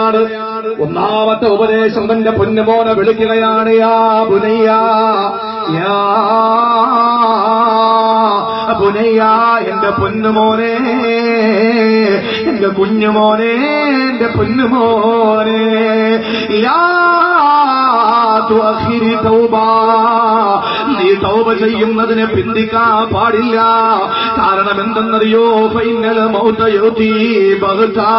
വിളിക്കുകയാണ്. ഒന്നാമത്തെ ഉപദേശം തന്റെ പൊന്നുമോനെ വിളിക്കുകയാണ്. യാ ബുനയ്യ, യാ ബുനയ്യ, എന്റെ പൊന്നുമോനെ, എന്റെ കുഞ്ഞുമോനെ, എന്റെ പൊന്നുമോനെ. യാ തുഅഖിരി തൗബ, നീ തൗബ ചെയ്യുന്നതിനെ പിന്തിക്കാൻ പാടില്ല. കാരണം എന്തെന്നറിയോ? ഫൈനൽ മൗത യൗതി ബഗ്താ,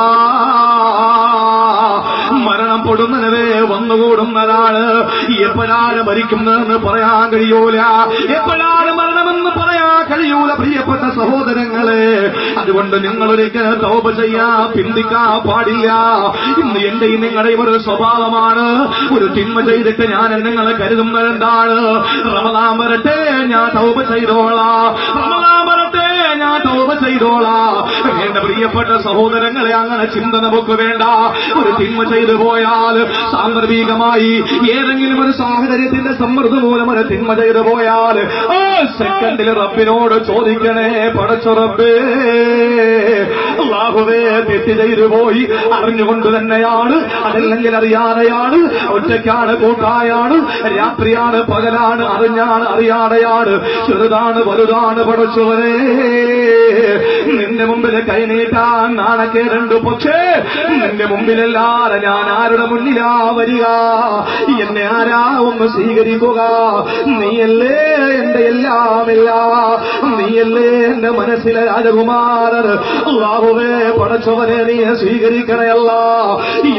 മരണം പൊടുന്നവരെ വന്നുകൂടുന്നതാണ്. എപ്പോഴാണ് മരിക്കുന്നതെന്ന് പറയാൻ കഴിയൂല, എപ്പോഴാണ് മരണമെന്ന് പറയാൻ കഴിയൂല പ്രിയപ്പെട്ട സഹോദരങ്ങളെ. അതുകൊണ്ട് നിങ്ങളൊരിക്കലും തൗബ ചെയ്യാൻ പിന്തിക്കാൻ പാടില്ല. ഇന്ന് എന്റെയും നിങ്ങളുടെയും ഒരു സ്വഭാവമാണ്, ഒരു തിന്മ ചെയ്തിട്ട് ഞാൻ നിങ്ങളെ കരുതുന്നത് എന്താണ്? റമദാൻ വരട്ടെ ഞാൻ തൗബ ചെയ്തോളാം, റമദാൻ വരട്ടെ ഞാൻ തൗബ ചെയ്തോളാം. വേണ്ട പ്രിയപ്പെട്ട സഹോദരങ്ങളെ, അങ്ങനെ ചിന്ത നമുക്ക് വേണ്ട. ഒരു തിന്മ ചെയ്തു പോയാൽ, സാന്ദർഭികമായി ഏതെങ്കിലും ഒരു സാഹചര്യത്തിന്റെ സമ്മർദ്ദം മൂലം ഒരു തിന്മ ചെയ്തു പോയാൽ ആ സെക്കൻഡിൽ റബ്ബിനോട് ചോദിക്കണേ, പടച്ച റബ്ബേ, അല്ലാഹുവേ, തെറ്റ് ചെയ്തു പോയി, അറിഞ്ഞുകൊണ്ട് തന്നെയാണ്, അതല്ലെങ്കിൽ അറിയാതെയാണ്, ഒറ്റയ്ക്കാണ് കൂട്ടായാണ്, രാത്രിയാണ് പകലാണ്, അറിഞ്ഞാണ് അറിയാതെയാണ്, ചെറുതാണ് വലുതാണ്, പടച്ചവനെ നിന്റെ മുമ്പിൽ കൈനീട്ടാൻ നാണക്കേടുണ്ട്. പക്ഷേ നിന്റെ മുമ്പിലല്ലാതെ ഞാൻ ആരുടെ മുന്നിലാ വരിക? എന്നെ ആരാ ഒന്ന് സ്വീകരിക്കുക? നീയല്ലേ എന്റെ എല്ലാമില്ല, നീയല്ലേ എന്റെ മനസ്സിലെ രാജകുമാരൻ. അല്ലാഹുവേ, പടച്ചവനെ നീ സ്വീകരിക്കണയല്ല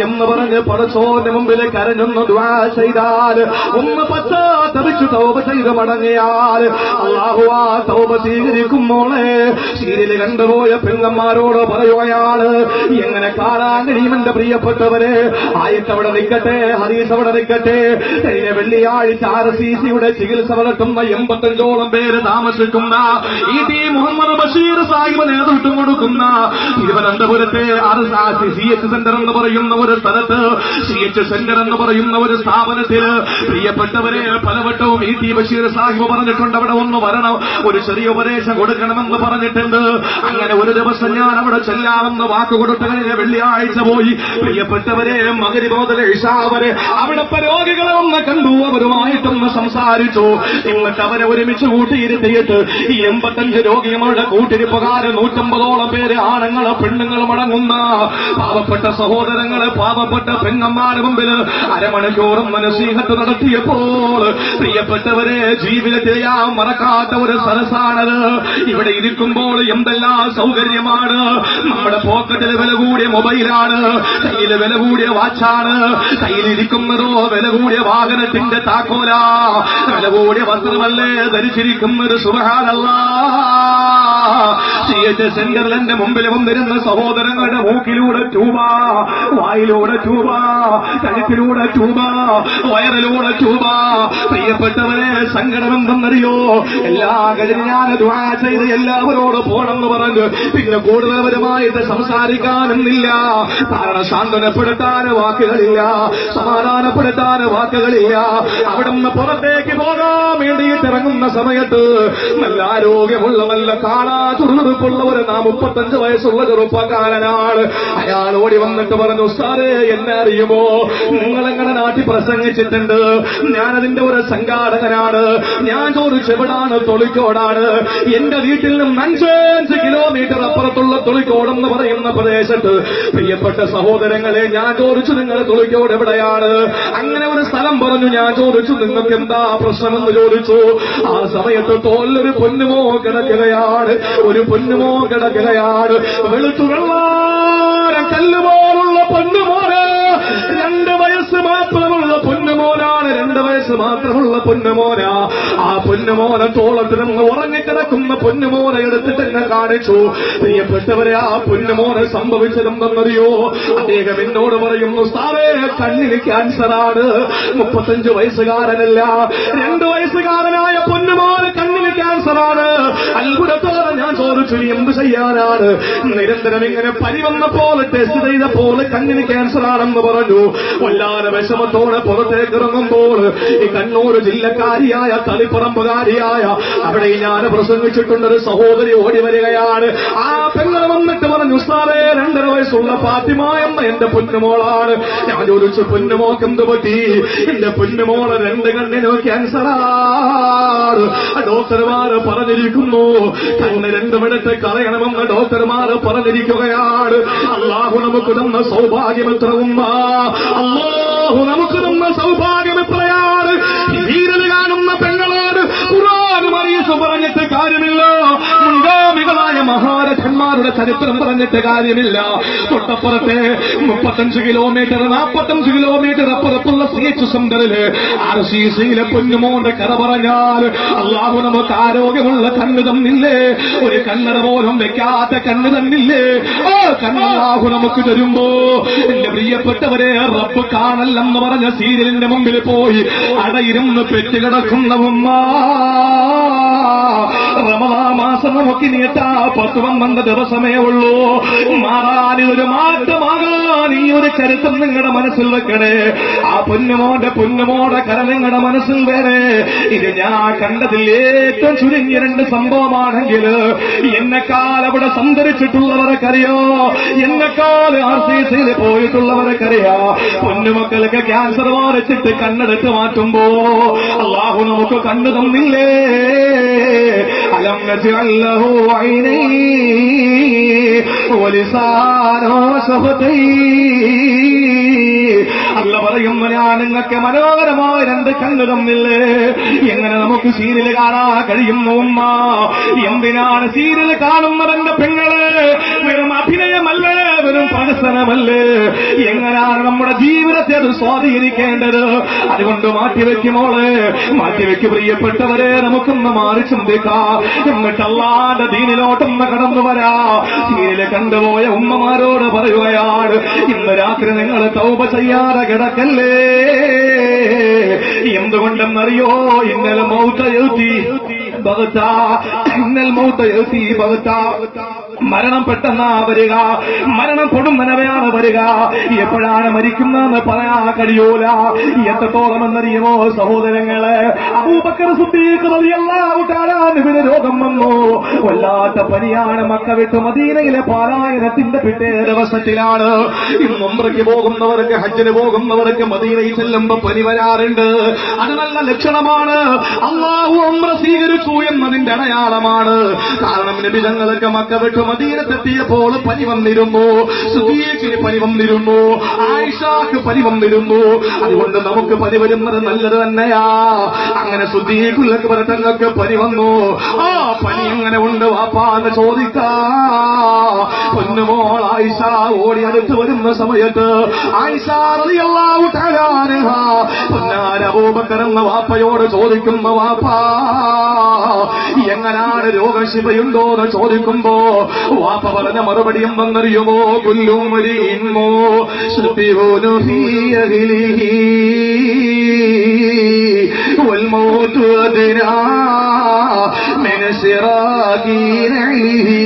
എന്ന് പറഞ്ഞ് പടച്ചോന്റെ മുമ്പിൽ കരഞ്ഞൊന്ന് ദുആ ചെയ്താൽ, ഒന്ന് പശ്ചാത്തപിച്ചു തൗബ ചെയ്ത് മടങ്ങിയാൽ അല്ലാഹു ആ തൗബ സ്വീകരിക്കും. മോളെ, സീരിയൽ കണ്ടുപോയ പെങ്ങന്മാരോട് പറയുകയാണ്, എങ്ങനെ കാണാൻ കഴിയും എന്റെ പ്രിയപ്പെട്ടവരെ? ആയത്തവിടെ നിൽക്കട്ടെ, ഹദീസ് അവിടെ നിൽക്കട്ടെ. കഴിഞ്ഞ വെള്ളിയാഴ്ച RCCയുടെ ചികിത്സ നടത്തുന്ന 85ഓളം പേര് താമസിക്കുന്ന ET മുഹമ്മദ് ബഷീർ സാഹിബ് നേതൃത്വം കൊടുക്കുന്ന തിരുവനന്തപുരത്തെ CH സെന്റർ എന്ന് പറയുന്ന ഒരു സ്ഥലത്ത്, CH സെന്റർ എന്ന് പറയുന്ന ഒരു സ്ഥാപനത്തിൽ പ്രിയപ്പെട്ടവരെ പലവട്ടവും ET ബഷീർ സാഹിബ് പറഞ്ഞിട്ടുണ്ട്, അവിടെ ഒന്ന് വരണം, ഒരു ചെറിയ ഉപദേശം കൊടുക്കണമെന്ന് പറഞ്ഞിട്ടുണ്ട്. അങ്ങനെ ഒരു ദിവസം ഞാൻ അവിടെ ചെല്ലാമെന്ന് വാക്കുകൊടുത്ത് കഴിഞ്ഞ വെള്ളിയാഴ്ച പോയി. പ്രിയപ്പെട്ടവരെ, മഗ്‌രിബ് മുതൽ ഇശാ വരെ അവിടുത്തെ രോഗികളെ ഒന്ന് കണ്ടു, അവരുമായിട്ടൊന്ന് സംസാരിച്ചു. എന്നിട്ട് അവരെ ഒരുമിച്ച് കൂട്ടിയിരുത്തിയിട്ട് ഈ 85 രോഗികളുടെ കൂട്ടിരിപ്പുകാര് 150ഓളം പേര്, ആണുങ്ങള് പെണ്ണുങ്ങളും അടങ്ങുന്ന പാവപ്പെട്ട സഹോദരങ്ങള്, പാവപ്പെട്ട പെങ്ങന്മാരുടെ മുമ്പിൽ അരമണിക്കൂറും നസീഹത്ത് നടത്തിയപ്പോൾ പ്രിയപ്പെട്ടവരെ, ജീവിതത്തിൽ ഞാൻ മറക്കാത്ത ഒരു സരസാണത്. ഇവിടെ ഇരിക്കുമ്പോൾ എന്തെല്ലാം സൗകര്യമാണ്. നമ്മുടെ പോക്കറ്റിൽ വില കൂടിയ മൊബൈലാണ്, കയ്യിൽ വില കൂടിയ വാച്ചാണ്, കയ്യിലിരിക്കുന്നതോ വില കൂടിയ വാഹനത്തിന്റെ താക്കോല, വില കൂടിയ വസ്ത്രമല്ലേ ധരിച്ചിരിക്കുന്നത്. സുബ്ഹാനല്ലാഹ്. CH സെന്ററിൽ എന്റെ മുമ്പിൽ വന്നിരുന്ന സഹോദരങ്ങളുടെ മൂക്കിലൂടെ ട്യൂബ, വായിലൂടെ ട്യൂബ, കഴുത്തിലൂടെ ട്യൂബ, വയറിലൂടെ ട്യൂബ. പ്രിയപ്പെട്ടവരെ, സങ്കടം എന്തെന്നറിയോ? എല്ലാ കഴിഞ്ഞ ഞാൻ ദുആ ചെയ്ത് എല്ലാവരോട് പോണെന്ന് പറഞ്ഞു. പിന്നെ കൂടുതലവരുമായിട്ട് സംസാരിക്കാനൊന്നില്ല. കാരണം സാന്ത്വനപ്പെടുത്താൻ വാക്കുകളില്ല, സമാധാനപ്പെടുത്താൻ വാക്കുകളില്ല. അവിടുന്ന് പുറത്തേക്ക് പോകാൻ വേണ്ടിയിട്ട് ഇറങ്ങുന്ന സമയത്ത് നല്ല ആരോഗ്യമുള്ള, നല്ല കാണാ ചുറുചുറുക്കുള്ള ഒരു 35 വയസ്സുള്ള ചെറുപ്പക്കാരനാണ്. അയാൾ ഓടി വന്നിട്ട് പറഞ്ഞു, ഉസ്താദേ, എന്നെ അറിയുമോ? നിങ്ങളെങ്ങനെ നാട്ടിൽ പ്രസംഗിച്ചിട്ടുണ്ട്, ഞാനതിന്റെ ഒരു സംഘാടകനാണ്. ഞാൻ ചോദിച്ചു, എവിടാണ്? തൊളിക്കോടാണ്. എന്റെ വീട്ടിൽ നിന്നും 5 കിലോമീറ്റർ അപ്പുറത്തുള്ള തൊളിക്കോട് എന്ന് പറയുന്ന പ്രദേശത്ത്. പ്രിയപ്പെട്ട സഹോദരങ്ങളെ, ഞാൻ ചോദിച്ചു, നിങ്ങൾ തൊളിക്കോട് എവിടെയാണ്? അങ്ങനെ ഒരു സ്ഥലം പറഞ്ഞു. ഞാൻ ചോദിച്ചു, നിങ്ങൾക്ക് എന്താ പ്രശ്നമെന്ന് ചോദിച്ചു. ആ സമയത്ത് തോല്ലൊരു പൊന്നുമോ കിടക്കുകയാണ്, ഒരു പൊന്നുമോ കിടക്കുകയാണ്. വെളുത്തുവെള്ളാര കല്ലുപോലുള്ള പൊന്നുമോന്, 2 വയസ്സ് മാത്രമുള്ള പൊന്നുമോനാണ്, 2 വയസ്സ് മാത്രമുള്ള പൊന്നുമോനാ. ആ പൊന്നുമോനെ തോളത്തിൽ നിന്ന് ഉറങ്ങിക്കിടക്കുന്ന പൊന്നുമോനെ എടുത്തിട്ട് എന്നെ കാണിച്ചു. പ്രിയപ്പെട്ടവരെ, ആ പൊന്നുമോനെ സംഭവിച്ചതെന്തെന്നറിയോ? അദ്ദേഹം എന്നോട് പറയുന്നു, ഉസ്താദേ, കണ്ണിന് ക്യാൻസറാണ്. 35 വയസ്സുകാരനല്ല, 2 വയസ്സുകാരനായ പൊന്നുമോന് കണ്ണിന് ക്യാൻസറാണ്. അത്ഭുതത്തോടെ ഞാൻ ചോദിച്ചു, എന്ത് ചെയ്യാനാണ്? നിരന്തരം ഇങ്ങനെ പനി വന്നപ്പോൾ ടെസ്റ്റ് ചെയ്തപ്പോൾ കണ്ണിന് ക്യാൻസറാണെന്ന് പറഞ്ഞു. വല്ലാതെ വിഷമത്തോടെ പുറത്തേക്ക് ഇറങ്ങുമ്പോൾ ഈ കണ്ണൂർ ജില്ലക്കാരിയായ തളിപ്പറമ്പുകാരിയായ അവിടെ ഞാൻ പ്രസംഗിച്ചിട്ടുണ്ട്. ഒരു സഹോദരി ഓടി വരികയാണ്. ആ പെങ്ങൾ വന്നിട്ട് പറഞ്ഞു, ഉസ്താദേ 2.5 വയസ്സുള്ള ഫാത്തിമ എന്ന എന്റെ പൊന്നുമോളാണ്. ഞാൻ ചോദിച്ചു, പൊന്നുമോക്ക് എന്ത് പറ്റി? എന്റെ പൊന്നുമോള് 2 കണ്ണിനോ ക്യാൻസറാണ്. ഡോക്ടർമാർ പറഞ്ഞിരിക്കുന്നു, കണ്ണ് 2 മിനിറ്റ് കളയണമെന്ന് ഡോക്ടർമാർ പറഞ്ഞിരിക്കുകയാണ്. അള്ളാഹു നമുക്ക് തന്ന സൗഭാഗ്യം എത്ര ഉമ്മ, അള്ളാഹു നമുക്ക് തന്ന സൗഭാഗ്യം എത്രയാണ്. വീരൽ കാണുന്ന പെങ്ങളോട് ഖുർആനും ഹദീസും പറഞ്ഞിട്ട് കാര്യമില്ല, മുൻഗാമികളായ മഹാരഥന്മാരുടെ ചരിത്രം പറഞ്ഞിട്ട് കാര്യമില്ല. തൊട്ടപ്പുറത്തെ 35 കിലോമീറ്റർ 45 കിലോമീറ്റർ അപ്പുറത്തുള്ള CH സെന്ററില് RCCയിലെ പൊന്നുമോന്റെ കഥ പറഞ്ഞാൽ അള്ളാഹു നമുക്ക് ആരോഗ്യമുള്ള കണ്ണ് തന്നില്ലേ? ഒരു കണ്ണട പോലും വെക്കാത്ത കണ്ണ് തന്നില്ലേ? ആ കണ്ണല്ലാഹു നമുക്ക് തരുമ്പോ എന്റെ പ്രിയപ്പെട്ടവരെ, റബ്ബ് കാണല്ലെന്ന് പറഞ്ഞ സീരിയലിന്റെ മുമ്പിൽ പോയി അടയിരുന്ന് പെറ്റുകിടക്കുന്ന ഉമ്മ, റമദാൻ മാസം നമുക്ക് നീട്ടാ 10-12 ദിവസമേ ഉള്ളൂ. മാറാനൊരു മാറ്റമാകാൻ ഈ ഒരു ചരിത്രം നിങ്ങളുടെ മനസ്സിൽ വെക്കണേ. ആ പൊന്നുമോടെ കര നിങ്ങളുടെ മനസ്സിൽ വേണേ. ഇത് ഞാൻ കണ്ടതിൽ ഏറ്റവും ചുരുങ്ങിയ 2 സംഭവമാണെങ്കിൽ എന്നെക്കാൾ അവിടെ സഞ്ചരിച്ചിട്ടുള്ളവർക്കറിയോ, എന്നെക്കാൾ RCCയിൽ പോയിട്ടുള്ളവർക്കറിയാ. പൊന്നുമക്കൾക്ക് ക്യാൻസർ ബാധിച്ചിട്ട് കണ്ണെടുത്ത് മാറ്റുമ്പോ അള്ളാഹു നമുക്ക് കണ്ണു തന്നില്ലേ? അലം നജ്അൽ ലഹു ഐനൈൻ വലിസാനോ വശഫതൈൻ. അല്ല പറയുന്നു, ഞാൻ നിങ്ങൾക്ക് മനോഹരമായ 2 കണ്ണ് തന്നില്ലേ? എങ്ങനെ നമുക്ക് സീരിയൽ കാണാൻ കഴിയുന്നു ഉമ്മ? എന്തിനാണ് സീരിയൽ കാണുന്നതെന്റെ പെങ്ങള്? വെറും അഭിനയമല്ലേ, വെറും പ്രഹസനമല്ലേ? എങ്ങനെയാണ് നമ്മുടെ ജീവിതത്തെ അത് സ്വാധീനിക്കേണ്ടത്? അതുകൊണ്ട് മാറ്റിവെക്കുമോളെ, മാറ്റിവെക്ക് പ്രിയപ്പെട്ടവരെ. നമുക്കൊന്ന് മാറി ചിന്തിക്കാം, എന്നിട്ട് അല്ലാഹുവിന്റെ ദീനിലോട്ടൊന്ന് കടന്നു വരാ. സീരിയൽ കണ്ടുപോയ ഉമ്മമാരോട് പറയുകയാണ്, ഇന്ന് രാത്രി നിങ്ങൾ തൗബ ചെയ്യാതെ കിടക്കല്ലേ. എന്തുകൊണ്ടെന്നറിയോ? ഇന്നലെ മരണം പെട്ടെന്നാ വരിക, മരണം കൊടുമനവയാണ് വരിക. എപ്പോഴാണ് മരിക്കുന്നതെന്ന് പറയാൻ കഴിയൂല. എത്രത്തോളം എന്നറിയുമോ സഹോദരങ്ങളെ? അബൂബക്കർ സിദ്ദീഖ് റളിയല്ലാഹു തആല അൻഹുവിന് രോഗം വന്നു. വല്ലാത്ത പനിയാണ്. മക്ക വിട്ട് മദീനയിലെ പാലായനത്തിന്റെ പിറ്റേ ദിവസത്തിലാണ്. ഇന്ന് ഉംറയ്ക്ക് പോകുന്നവർക്ക്, ഹജ്ജിന് പോകുന്നവർക്ക് മദീനയിൽ ചെല്ലുമ്പോ പനി വരാറുണ്ട്. അത് നല്ല ലക്ഷണമാണ്. അല്ലാഹു ഉംറ സ്വീകരിച്ചു എന്നതിന്റെ അടയാളമാണ്. കാരണം നബി തങ്ങൾക്ക് മക്ക വിട്ട് മദീനത്തെത്തിയപ്പോൾ പനി വന്നിരുന്നു, സുദീഖിന് പനി വന്നിരുന്നു, ആയിഷാക്ക് പനി വന്നിരുന്നു. അതുകൊണ്ട് നമുക്ക് പനി വരുന്നത് നല്ലത് തന്നെയാ. അങ്ങനെ സുദീഖുൽ അക്ബർ തങ്ങൾക്ക് പനി വന്നു. ആ പനി എങ്ങനെ ഉണ്ട് വാപ്പാന്ന് ചോദിക്കാ. പൊന്നുമോൾ ആയിഷ ഓടി അടുത്ത് വരുന്ന സമയത്ത് ആയിഷ റളിയല്ലാഹു തആല അൻഹാ പൊന്നാര അബൂബക്കർ എന്ന വാപ്പയോട് ചോദിക്കുന്ന, വാപ്പാ എങ്ങനാണ് രോഗശിവയുണ്ടോ എന്ന് ചോദിക്കുമ്പോ വാപ്പ പറഞ്ഞ മറുപടി എന്തെന്നറിയുമോ? കുല്ലുമരിഇൻമോ ശഫീഉനു ഫീ അഹ്ലിഹി വൽമൗതു അദ്നാ മിൻ സിറാഖി നഅ്ലിഹി.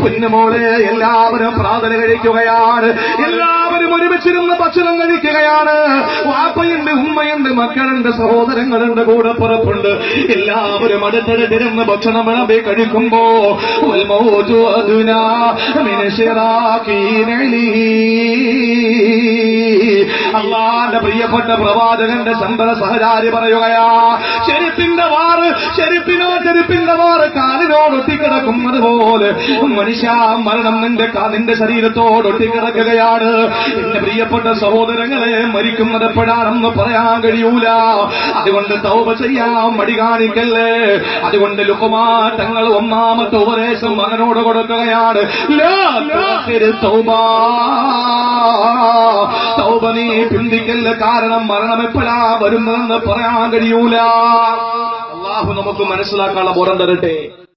പൊന്നുമോളെ, എല്ലാവരും പ്രാർത്ഥന കഴിക്കുകയാണ്, എല്ലാവരും ഒരുമിച്ചിരുന്ന് ഭക്ഷണം കഴിക്കുകയാണ്. വാപ്പയുണ്ട്, ഉമ്മയുണ്ട്, മക്കളുണ്ട്, സഹോദരങ്ങളുണ്ട്, കൂടെ പുറപ്പുണ്ട്. എല്ലാവരും അടുത്തടുത്തിരുന്ന് ഭക്ഷണം വിളമ്പി കഴിക്കുമ്പോ അള്ളാന്റെ പ്രിയപ്പെട്ട പ്രവാചകന്റെ ചന്ദ്ര സഹചാരി പറയുകയാ, ചെരുപ്പിന്റെ വാറ് കാലിനോട് ഒട്ടിക്കിടക്കുന്നത് പോലെ മനുഷ്യ മരണം നിന്റെ ശരീരത്തോട് ഒട്ടിക്കിടക്കുകയാണ്. എന്റെ പ്രിയപ്പെട്ട സഹോദരങ്ങളെ, മരിക്കുന്നത് എപ്പോഴാണെന്ന് പറയാൻ കഴിയൂല. അതുകൊണ്ട് തൗബ ചെയ്യാൻ മടി കാണിക്കല്ലേ. അതുകൊണ്ട് ലുഖ്മാൻ തങ്ങൾ 1ാമത്തെ ഉപദേശം മകനോട് കൊടുക്കുകയാണ്, തൗബ നീ പിന്തിക്കല്ല. കാരണം മരണം എപ്പോഴാ വരുന്നതെന്ന് പറയാൻ കഴിയൂല. അല്ലാഹു നമുക്ക് മനസ്സിലാക്കാനുള്ള ബോധം തരട്ടെ.